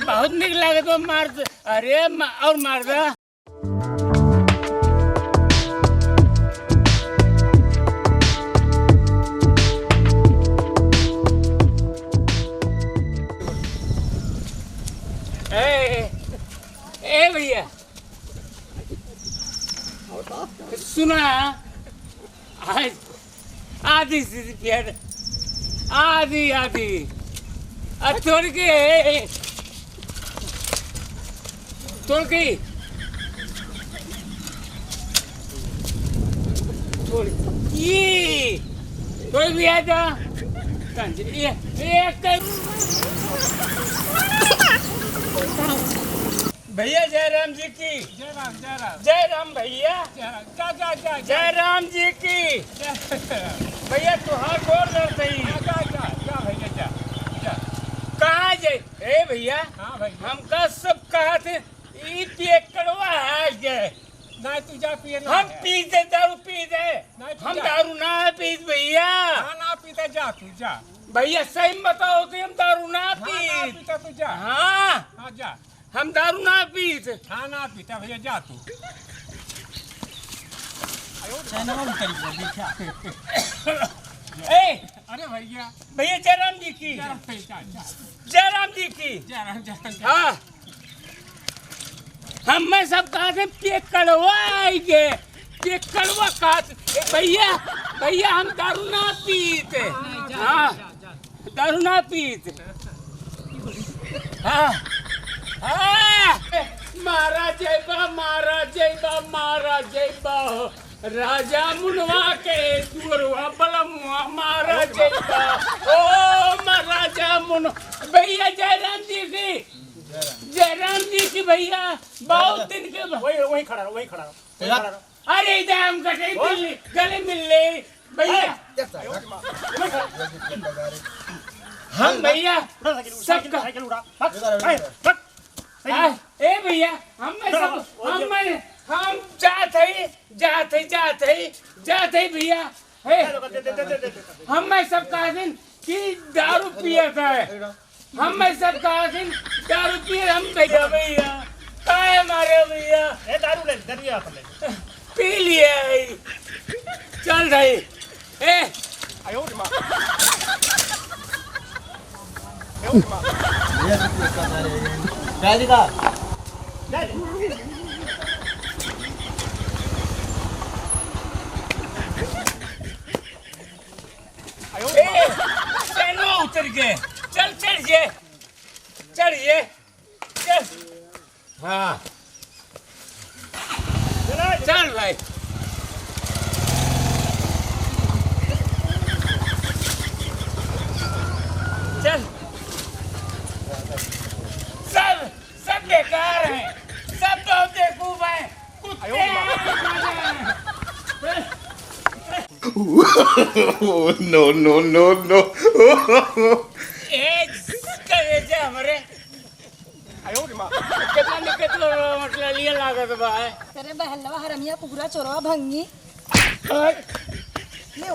बहुत निक लागे तो मार दे। अरे और मार दे। ए भैया सुना, आज आधी प्यार आधी तोड़ के ये थोड़ी भी आ जा भैया जयराम जी की जयराम भैया जय राम जी की भैया तुहार बोल रहे कहाँ जाए? ए भैया हमका सब कहा थे ये कड़वा है नहीं तू जा पिए हम पी दे दारू पी दे हम दारू ना पी भैया ना पीते जा तू जा भैया सही बताओ कि हम दारू ना पी तू जा हाँ जा हम दारू ना पीते हाँ ना पीता भैया जा तू ए अरे भैया जयराम जी की जयराम जी की हाँ हम में सब कहा थे पे कड़वा आएंगे पे कड़वा कहा भैया हम दारू ना पीते हाँ दारू ना पीते हाँ महाराज जय बा राजा मुनवा के दुरवा बलमुआ महाराज जय बा ओ महाराजा मुन भैया जयराम जी की भैया बहुत दिन के वही खड़ा अरे दाम कटे गले मिल ले भैया हम भैया सबका ए भैया हम जाते भैया हम में सब कहा दिन कि दारू पिया था हम में सब कहा दिन दारू पिए हम भैया काय मारे भैया पी लिए चल रही ए उतर गए चढ़िए हाँ चल भाई चल सब बेकार हैं सब तो बेवकूफ हैं no. हमारे कितना मतलब लिया लागत बा तेरे बहलवा हरमिया कुकुरा चोरवा भंगी ले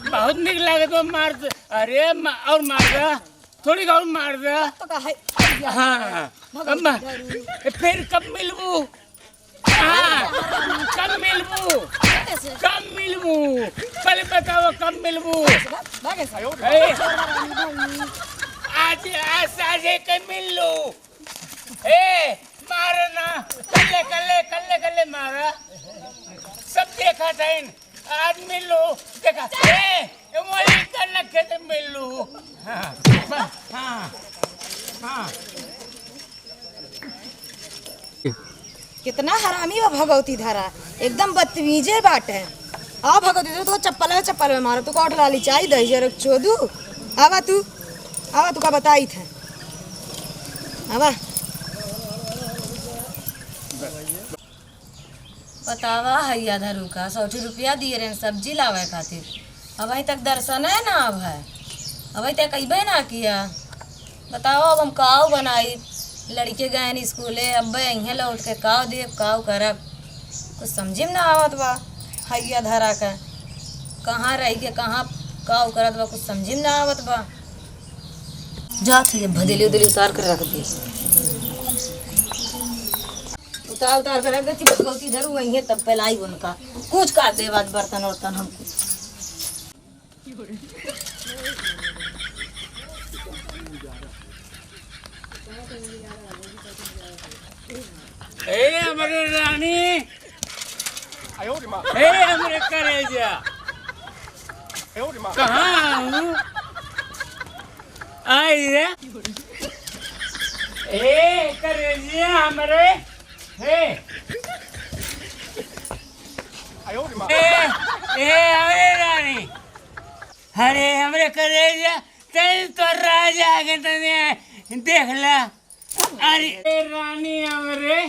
बहुत निक लागे तो मार दे। अरे और मार दे थोड़ी और मार दे तो का है हाँ फिर कब मिलबू कब मिलबू पहले बताओ कब मिलबू आज कब मिल लो मारना कल्ले मारा सब देखा था आज मिल लो देखा वही करना खेते मिल लो हाँ कितना हरामी वो भगवती धारा एकदम बदतमीजे बाटे आ भगवती तो चप्पल में मारो तू कोट लाली चाहिए दही जरक चोदू आवा तू का बताई थे आवा बतावा हैया धरू का 100 रुपया दिए रहे सब्जी लावे खातिर अब अभी तक दर्शन है ना अब है अभी तक अबे ना किया बताओ अब हम काव बनाई लड़के गए स्कूले अब यहाँ लौट के काव देव काव करब कुछ समझी में ना आवत बा हैया धरा का कहाँ रह के कहाँ का करत बा कुछ समझी में ना आवत बा। जात है भदेली उदेली उतार कर रख दी, उतार कर रख देती भगवती धरू वही है तब पहलाई उनका कुछ काट दे बाद बर्तन वर्तन हमको। ए हमारे रानी, आयो रे माँ, ए हमारे करेजा, आयो रे माँ। कहाँ हूँ? आई रे, ए करेजा हमारे, हे, आयो रे माँ। ए हमारे रानी, अरे हमारे करेजा, तेरे तो राजा आगे तने देख ला, अरे ए रानी हमारे,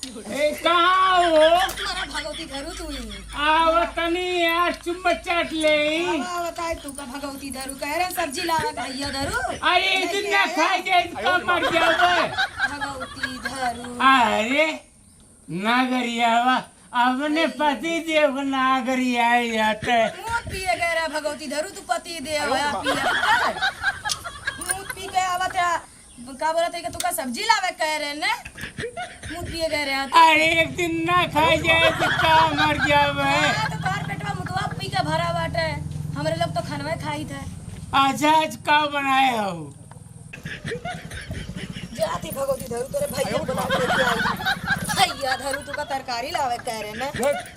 ए कहाँ हो? मारा भगवती धरू तू ही आवतनी यार चुम्मा चाट ले। बताए तू का भगवती धरू कह रहे सब्जी लावा भैया धरू। अरे एक दिन ना खाए के तो मर जाओगे। भगवती धरू अरे नागरियावा अपने पति देव को नागरिया जाते। मुँह पिए गए रहा भगवती धरू तू पति देव है पिए मुँह पी के आवत का बोला था कि तू का सब्जी लावे कह रहे ने मुँह पिए गए रहे। अरे एक दिन ना खाए जाए तो क्या मर जाओगे। तो तोहर पेटवा मुतवा पी के भरा बाटे हमरे लोग तो खानवा खाई थे। अच्छा आज का बनाए हो? जाती भगवती धरू तेरे भैया बुला के लेके आई। भैया धरू तू का तरकारी लावे कह रहे ने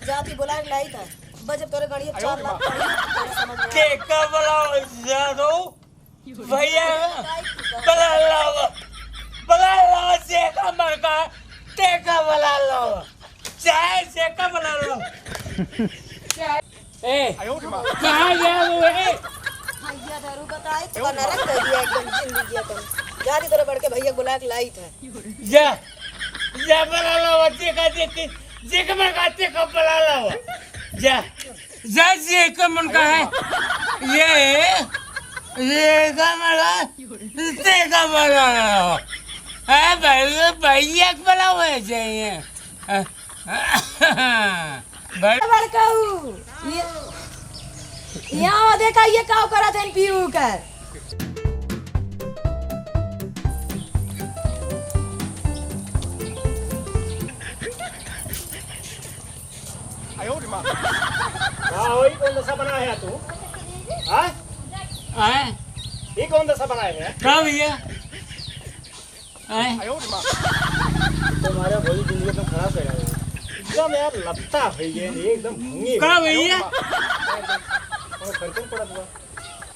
जाती बुला के लाई था बजब तोरे गड़िया 4 लाख पड़ी समझ में के का बुलाओ जादो भैया बला लो से का मर का टेका बला लो चाय से का बला लो। ए आयो रे माँ। कहाँ गया वो है? भैया धरू बताई तो नरक कर दिया एकदम जिंदगी तुम जाती तेरे बड़ के भैया बुला के लाई था। जा जा बला लो बच्चे का जे का मन का टेका बला लो जा जा जे का मन का है ये का मन का टेका बला लो है भाई भैया को बला हुआ चाहिए। बड़काऊ यहाँ देखा ये काव करा थे पीऊ कर आयो रे माँ। हाँ वही कौन दशा बनाया है तू? हाँ? हैं ये कौन दशा बनाया है? क्या भैया हैं आयो रे माँ। तुम्हारा भोजी जिंदगी एकदम खराब है एकदम यार लगता है ये एकदम भंगी। क्या भैया और खर्चन पड़ा हुआ।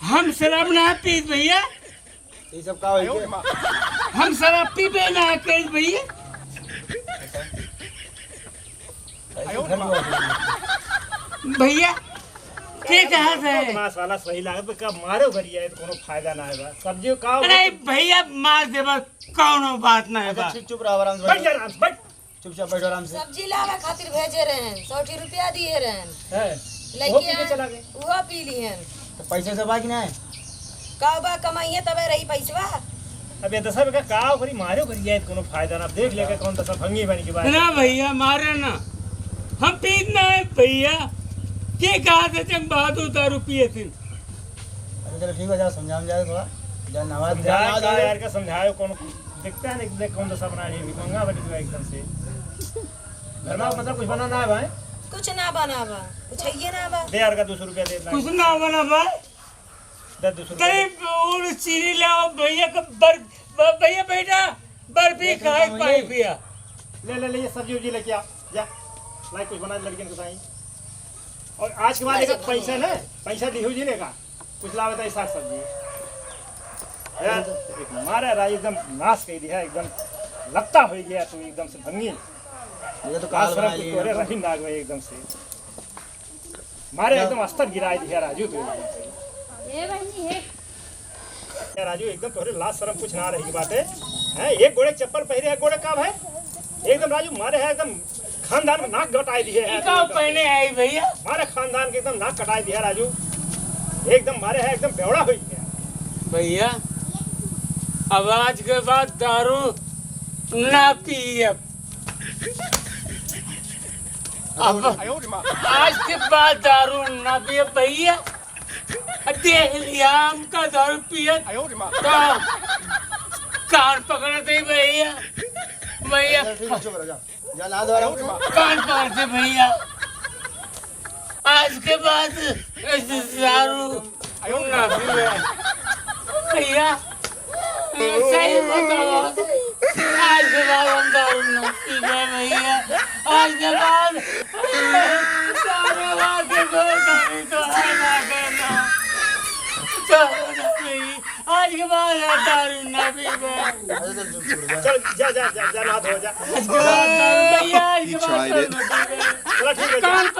हम शराब ना पी भैया ये सब का है? हम शराब पी पे ना के भैया भैया के कहा था मसाला सही लागत पे कब मारो भरिया है तो कोनो फायदा ना है बा सब्जी का। अरे भैया मार दे बस कौनो बात ना है बा। चुप रहो आराम से बैठ जा आराम से बैठ चुपचाप बैठो आराम से। सब्जी लावे खातिर भेजे रहे हैं 100 रुपया दिए रहे है वो पी के चला गए वो पी लिए तो पैसे से बाकी ना है का बा कमाइए तबे रही पैसवा। अब ये दशा का का भरी मारो भरिया है कोनो फायदा ना देख लेके कौन दशा भंगी बन की बात ना भैया मारे ना हम पीत ना है भैया के कहा था जंग बहादुर दारू पिए थे। अच्छा चलो ठीक है जाओ समझाओ जाए थोड़ा जान आवाज यार का समझाओ कौन दिखता है देख कौन दशा बना रही है महंगा बनी हुआ एकदम से घर में मतलब कुछ बना ना है भाई कुछ ना बनावा कुछ है ना बा दे यार का 200 रुपया दे कुछ ना बना भाई दे 200 रुपया तेरे और चीनी लाओ भैया का भैया बेटा बर्फी खाए पाई पिया ले ले ये सब्जी उब्जी लेके आ जा लाई कुछ बना लड़कियों को बताई और आज के बाद एक पैसा ना पैसा दी हुई लेगा कुछ ला बताई साग सब्जी यार हमारा राज एकदम नाश कर दिया एकदम लगता हो गया तू एकदम से भंगी ये तो काल बना लिया तोरे रही नाग में एकदम से मारे एकदम अस्तर गिरा दिया राजू तू ए बहनी है यार राजू एकदम तोरे लाज शर्म कुछ ना रही बात है एक गोड़े चप्पल पहने है गोड़े काम है एकदम राजू मारे है एकदम खानदान में नाक कटाई दिए है का पहने आई भैया हमारे खानदान के एकदम नाक कटाई दिया राजू एकदम मारे है एकदम बेवड़ा हो गया भैया अब आज के बाद दारू ना पी अब आज के बाद दारू ना पिए भैया। देख लिया हमका दारू पिए तो कान पकड़ते भैया। भैया कान पकड़ते भैया। आज के बाद दारू ना पिए भैया। सही बताओ, आज के बाद हम दारू ना पीते भैया। आज के बाद आज के बाद दारू ना पीते। चल जा जा जा जा नहा धो जा। आज के बाद भैया, आज के बाद चलो ठीक है जा।